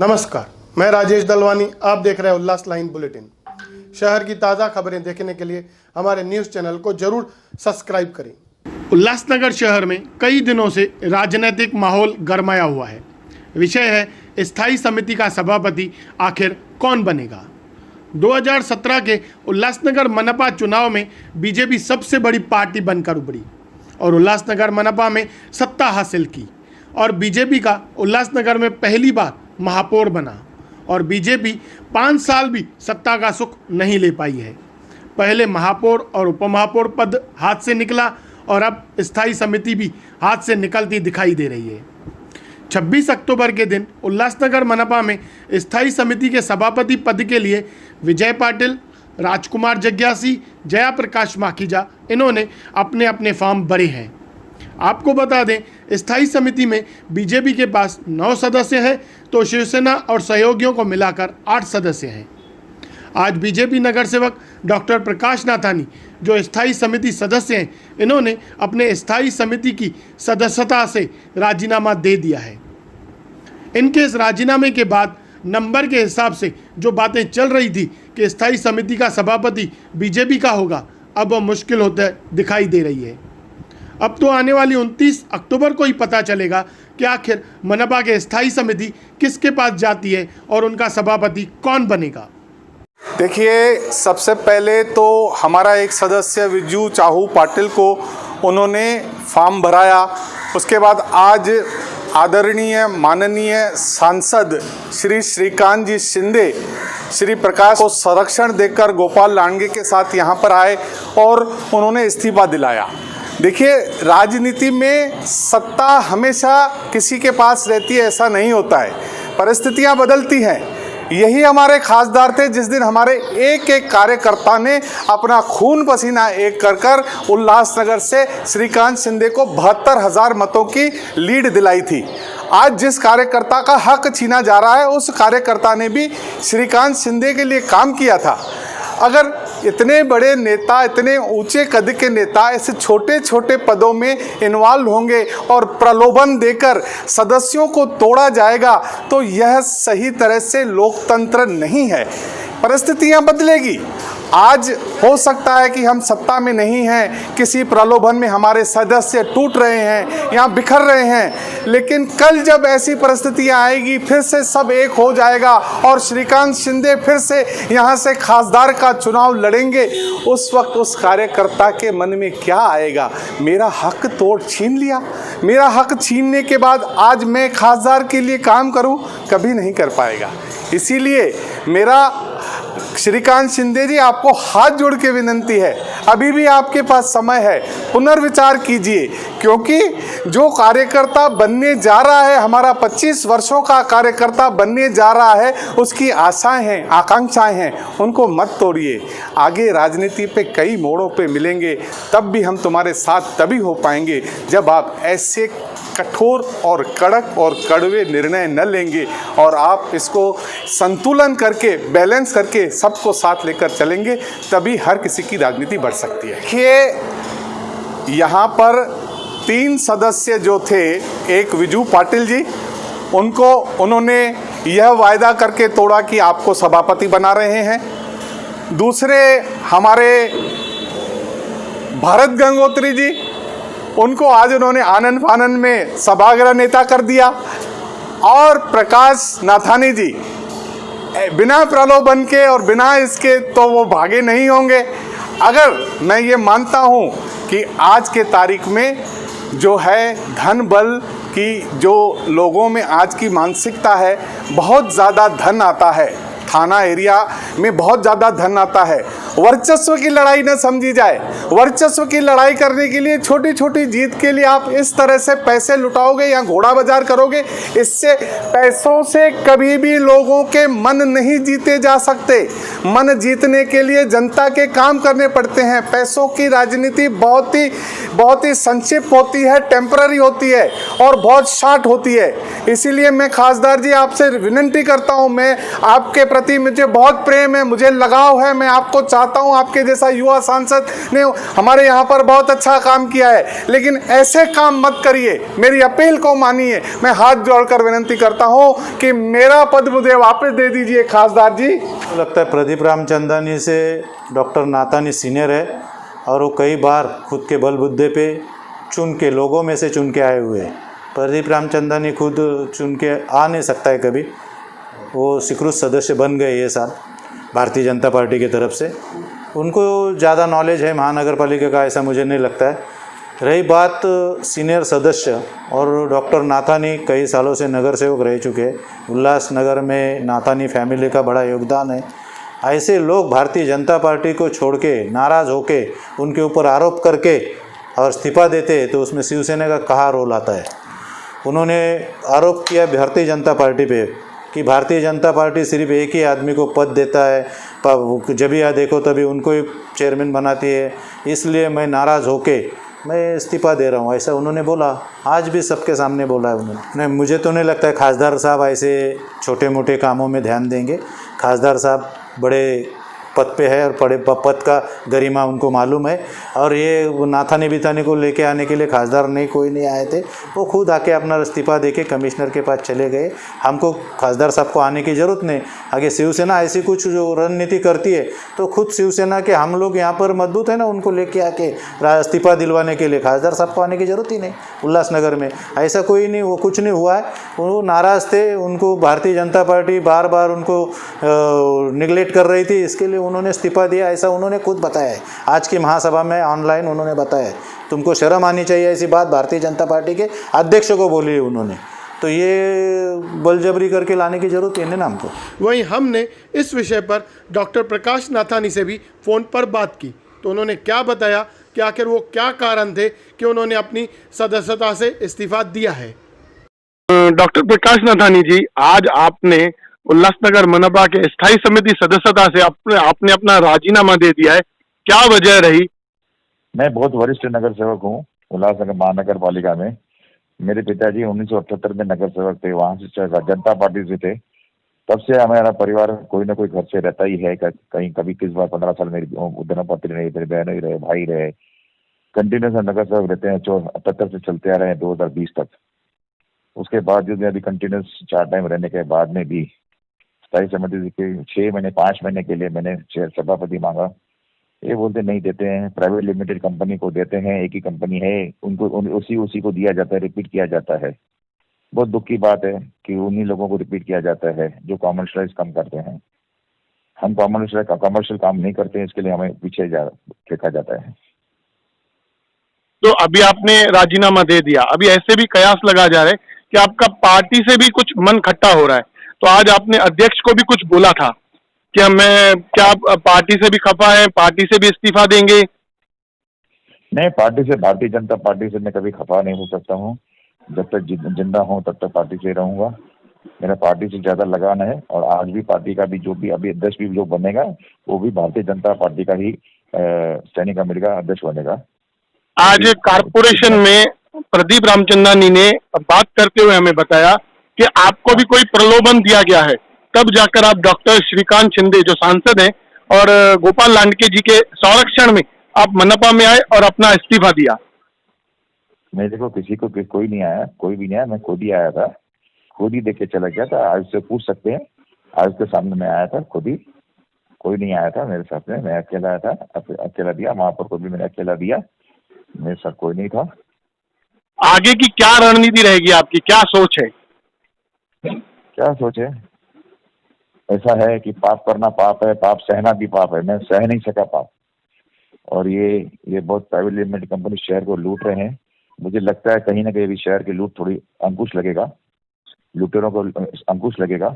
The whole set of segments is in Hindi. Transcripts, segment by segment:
नमस्कार, मैं राजेश दलवानी। आप देख रहे हैं उल्लास लाइन बुलेटिन। शहर की ताज़ा खबरें देखने के लिए हमारे न्यूज़ चैनल को जरूर सब्सक्राइब करें। उल्लासनगर शहर में कई दिनों से राजनीतिक माहौल गरमाया हुआ है। विषय है स्थायी समिति का सभापति आखिर कौन बनेगा। 2017 के उल्लासनगर मनपा चुनाव में बीजेपी सबसे बड़ी पार्टी बनकर उभरी और उल्लासनगर मनपा में सत्ता हासिल की और बीजेपी का उल्लासनगर में पहली बार महापौर बना और बीजेपी 5 साल भी सत्ता का सुख नहीं ले पाई है। पहले महापौर और उपमहापौर पद हाथ से निकला और अब स्थायी समिति भी हाथ से निकलती दिखाई दे रही है। 26 अक्टूबर के दिन उल्लासनगर मनपा में स्थायी समिति के सभापति पद के लिए विजय पाटिल, राजकुमार जग्यासी, जया प्रकाश माखीजा इन्होंने अपने अपने फॉर्म भरे हैं। आपको बता दें, स्थायी समिति में बीजेपी के पास 9 सदस्य हैं तो शिवसेना और सहयोगियों को मिलाकर 8 सदस्य हैं। आज बीजेपी नगर सेवक डॉक्टर प्रकाश नाथानी जो स्थायी समिति सदस्य हैं, इन्होंने अपने स्थायी समिति की सदस्यता से राजीनामा दे दिया है। इनके इस राजीनामे के बाद नंबर के हिसाब से जो बातें चल रही थी कि स्थायी समिति का सभापति बीजेपी का होगा, अब वह मुश्किल होता दिखाई दे रही है। अब तो आने वाली 29 अक्टूबर को ही पता चलेगा कि आखिर मनपा के स्थायी समिति किसके पास जाती है और उनका सभापति कौन बनेगा। देखिए, सबसे पहले तो हमारा एक सदस्य विजू चाहू पाटिल को उन्होंने फॉर्म भराया। उसके बाद आज आदरणीय माननीय सांसद श्री श्रीकांत जी शिंदे श्री प्रकाश को संरक्षण देकर गोपाल लांडगे के साथ यहाँ पर आए और उन्होंने इस्तीफा दिलाया। देखिए, राजनीति में सत्ता हमेशा किसी के पास रहती है ऐसा नहीं होता है, परिस्थितियां बदलती हैं। यही हमारे खासदार थे जिस दिन हमारे एक एक कार्यकर्ता ने अपना खून पसीना एक कर उल्लासनगर से श्रीकांत शिंदे को 72,000 मतों की लीड दिलाई थी। आज जिस कार्यकर्ता का हक छीना जा रहा है, उस कार्यकर्ता ने भी श्रीकांत शिंदे के लिए काम किया था। अगर इतने बड़े नेता, इतने ऊंचे कद के नेता ऐसे छोटे छोटे पदों में इन्वॉल्व होंगे और प्रलोभन देकर सदस्यों को तोड़ा जाएगा तो यह सही तरह से लोकतंत्र नहीं है। परिस्थितियां बदलेगी। आज हो सकता है कि हम सत्ता में नहीं हैं, किसी प्रलोभन में हमारे सदस्य टूट रहे हैं या बिखर रहे हैं, लेकिन कल जब ऐसी परिस्थितियां आएगी फिर से सब एक हो जाएगा और श्रीकांत शिंदे फिर से यहां से खासदार का चुनाव लड़ेंगे। उस वक्त उस कार्यकर्ता के मन में क्या आएगा, मेरा हक तोड़ छीन लिया, मेरा हक छीनने के बाद आज मैं खासदार के लिए काम करूं, कभी नहीं कर पाएगा। इसीलिए मेरा श्रीकांत शिंदे जी आपको हाथ जोड़ के विनंती है, अभी भी आपके पास समय है, पुनर्विचार कीजिए, क्योंकि जो कार्यकर्ता बनने जा रहा है, हमारा 25 वर्षों का कार्यकर्ता बनने जा रहा है, उसकी आशाएं हैं, आकांक्षाएं हैं, उनको मत तोड़िए। आगे राजनीति पे कई मोड़ों पे मिलेंगे, तब भी हम तुम्हारे साथ तभी हो पाएंगे जब आप ऐसे कठोर और कड़क और कड़वे निर्णय न लेंगे और आप इसको संतुलन करके, बैलेंस करके सबको साथ लेकर चलेंगे, तभी हर किसी की राजनीति बढ़ सकती है। देखिए, यहाँ पर 3 सदस्य जो थे, एक विजू पाटिल जी, उन्होंने यह वायदा करके तोड़ा कि आपको सभापति बना रहे हैं। दूसरे हमारे भरत गंगोत्री जी, उनको आज उन्होंने आनन फानन में सभागृह नेता कर दिया। और प्रकाश नाथानी जी बिना प्रलोभन के और बिना इसके तो वो भागे नहीं होंगे। अगर मैं ये मानता हूँ कि आज के तारीख में जो है धन बल की, जो लोगों में आज की मानसिकता है, बहुत ज़्यादा धन आता है, थाना एरिया में बहुत ज़्यादा धन आता है। वर्चस्व की लड़ाई न समझी जाए। वर्चस्व की लड़ाई करने के लिए, छोटी छोटी जीत के लिए आप इस तरह से पैसे लुटाओगे या घोड़ा बाजार करोगे, इससे पैसों से कभी भी लोगों के मन नहीं जीते जा सकते। मन जीतने के लिए जनता के काम करने पड़ते हैं। पैसों की राजनीति बहुत ही संक्षिप्त होती है, टेम्पररी होती है और बहुत शॉर्ट होती है। इसीलिए मैं खासदार जी आपसे विनती करता हूँ, मैं आपके प्रति मुझे बहुत प्रेम है, मुझे लगाव है, मैं आपको चाहता हूं आपके जैसा युवा सांसद ने हमारे यहाँ पर बहुत अच्छा काम किया है, लेकिन ऐसे काम मत करिए, मेरी अपील को मानिए। मैं हाथ जोड़कर विनती करता हूं कि मेरा पद मुझे वापस दे दीजिए खासदार जी। तो लगता है प्रदीप रामचंदानी से डॉक्टर नाथानी सीनियर है और वो कई बार खुद के बलबुद्धे पे चुन के लोगों में से चुन के आए हुए हैं। प्रदीप रामचंदानी खुद चुन के आ नहीं सकता है कभी, वो स्वीकृत सदस्य बन गए ये साल भारतीय जनता पार्टी की तरफ से। उनको ज़्यादा नॉलेज है महानगर पालिका का, ऐसा मुझे नहीं लगता है। रही बात सीनियर सदस्य, और डॉक्टर नाथानी कई सालों से नगर सेवक रह चुके हैं। उल्लासनगर में नाथानी फैमिली का बड़ा योगदान है। ऐसे लोग भारतीय जनता पार्टी को छोड़ के, नाराज़ होके, उनके ऊपर आरोप करके और इस्तीफा देते तो उसमें शिवसेना का कहाँ रोल आता है। उन्होंने आरोप किया भारतीय जनता पार्टी पे कि भारतीय जनता पार्टी सिर्फ एक ही आदमी को पद देता है, जब या देखो तभी उनको ही चेयरमैन बनाती है, इसलिए मैं नाराज़ होके मैं इस्तीफा दे रहा हूँ, ऐसा उन्होंने बोला। आज भी सबके सामने बोला है उन्होंने। नहीं, मुझे तो नहीं लगता है खासदार साहब ऐसे छोटे मोटे कामों में ध्यान देंगे। खासदार साहब बड़े पद पे है और बड़े पद का गरिमा उनको मालूम है। और ये नाथानी बिथानी को लेके आने के लिए खासदार नहीं कोई नहीं आए थे, वो खुद आके अपना इस्तीफा देके कमिश्नर के पास चले गए। हमको खासदार साहब को आने की ज़रूरत नहीं। आगे शिवसेना ऐसी कुछ जो रणनीति करती है तो खुद शिवसेना के हम लोग यहाँ पर मजबूत है ना, उनको लेके आके इस्तीफा दिलवाने के लिए खासदार साहब को आने की ज़रूरत ही नहीं। उल्लासनगर में ऐसा कोई नहीं, वो कुछ नहीं हुआ है। वो नाराज़ थे, उनको भारतीय जनता पार्टी बार बार उनको निगलेक्ट कर रही थी, इसके लिए उन्होंने इस्तीफा दिया, ऐसा उन्होंने खुद बताया है। आज की महासभा में ऑनलाइन उन्होंने बताया है। तुमको शर्म आनी चाहिए, ऐसी बात भारतीय जनता पार्टी के अध्यक्ष को बोली है उन्होंने। तो ये बलजबरी करके लाने की जरूरत है ना हमको। वहीं हमने इस विषय पर डॉक्टर प्रकाश नाथानी से भी फ़ोन पर बात की, तो उन्होंने क्या बताया कि आखिर वो क्या कारण थे कि उन्होंने अपनी सदस्यता से इस्तीफा दिया है। डॉक्टर प्रकाश नाथानी जी, आज आपने उल्लासनगर मनपा के स्थायी समिति सदस्यता से आपने अपना राजीनामा दे दिया है, क्या वजह रही? मैं बहुत वरिष्ठ नगर सेवक हूँ उल्लासनगर महानगर पालिका में। मेरे पिताजी 1978 में नगर सेवक थे, वहाँ से जनता पार्टी से थे। तब से हमारा परिवार कोई ना कोई घर से रहता ही है। कहीं कभी किस बार 15 साल मेरी धर्मपत्नी रही, मेरे बहन ही रहे, भाई रहे, कंटिन्यूस नगर सेवक रहते हैं। 78 से चलते आ रहे हैं 2020 तक। उसके बाद जो अभी कंटिन्यूस 4 टाइम रहने के बाद में भी स्थायी समिति के 6 महीने 5 महीने के लिए मैंने सभापति मांगा। ये बोलते नहीं देते हैं, प्राइवेट लिमिटेड कंपनी को देते हैं, एक ही कंपनी है, उनको उसी को दिया जाता है, रिपीट किया जाता है। बहुत दुख की बात है कि उन्हीं लोगों को रिपीट किया जाता है जो कॉमर्शियलाइज काम करते हैं। हम कॉमर्शियल काम नहीं करते हैं, इसके लिए हमें पीछे फेंका जाता है। तो अभी आपने राजीनामा दे दिया, अभी ऐसे भी कयास लगा जा रहा है कि आपका पार्टी से भी कुछ मन खट्टा हो रहा है, तो आज आपने अध्यक्ष को भी कुछ बोला था कि क्या पार्टी से भी खफा है, पार्टी से भी इस्तीफा देंगे? नहीं, पार्टी से, भारतीय जनता पार्टी से मैं कभी खफा नहीं हो सकता हूँ। जब तक जिंदा हूँ तब तक पार्टी से रहूंगा। मेरा पार्टी से ज्यादा लगान है और आज भी पार्टी का भी जो भी अभी अध्यक्ष भी जो बनेगा वो भी भारतीय जनता पार्टी का ही सैनिक अमेरिका अध्यक्ष बनेगा। आज कारपोरेशन में प्रदीप रामचंदानी ने बात करते हुए हमें बताया कि आपको भी कोई प्रलोभन दिया गया है, तब जाकर आप डॉक्टर श्रीकांत शिंदे जो सांसद हैं और गोपाल लांडके जी के संरक्षण में आप मनपा में आए और अपना इस्तीफा दिया। मेरे को किसी को कोई नहीं आया, कोई भी नहीं आया, मैं खुद ही आया था, खुद ही देख के चला गया था। आज से पूछ सकते हैं, आज के सामने मैं आया था खुद ही, कोई नहीं आया था मेरे साथ में, मैं अकेला आया था, अकेला दिया वहां पर, खुद भी मैंने अकेला दिया, मेरे साथ कोई नहीं था। आगे की क्या रणनीति रहेगी आपकी, क्या सोच है? क्या सोच है? ऐसा है कि पाप करना पाप है, पाप सहना भी पाप है। मैं सह नहीं सका पाप, और ये बहुत प्राइवेट लिमिटेड कंपनी शहर को लूट रहे हैं। मुझे लगता है कहीं ना कहीं भी शहर की लूट थोड़ी अंकुश लगेगा, लुटेरों को अंकुश लगेगा,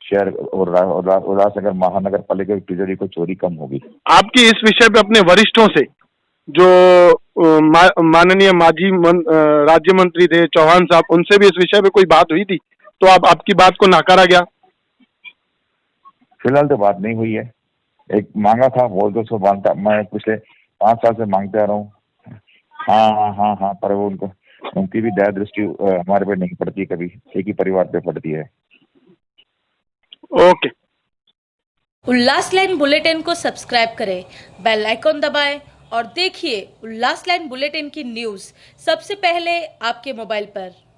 शहर और उल्लासनगर महानगर पालिका की तिजोरी को चोरी कम होगी। आपकी इस विषय पे अपने वरिष्ठों से, जो माननीय माजी राज्य मंत्री थे चौहान साहब, उनसे भी इस विषय पे कोई बात हुई थी, तो आपकी बात को नकारा गया? फिलहाल तो बात नहीं हुई है। एक मांगा था, बोल दो सो मांगता, मैं पिछले 5 साल से मांगते आ रहा हूँ। हाँ, पर वो उनकी भी दया दृष्टि हमारे पे नहीं पड़ती, कभी एक ही परिवार पे पड़ती है। ओके। उल्लास लाइन बुलेटिन को सब्सक्राइब करें, बेल आइकॉन दबाएं और देखिए उल्लास लाइन बुलेटिन की न्यूज़ सबसे पहले आपके मोबाइल पर।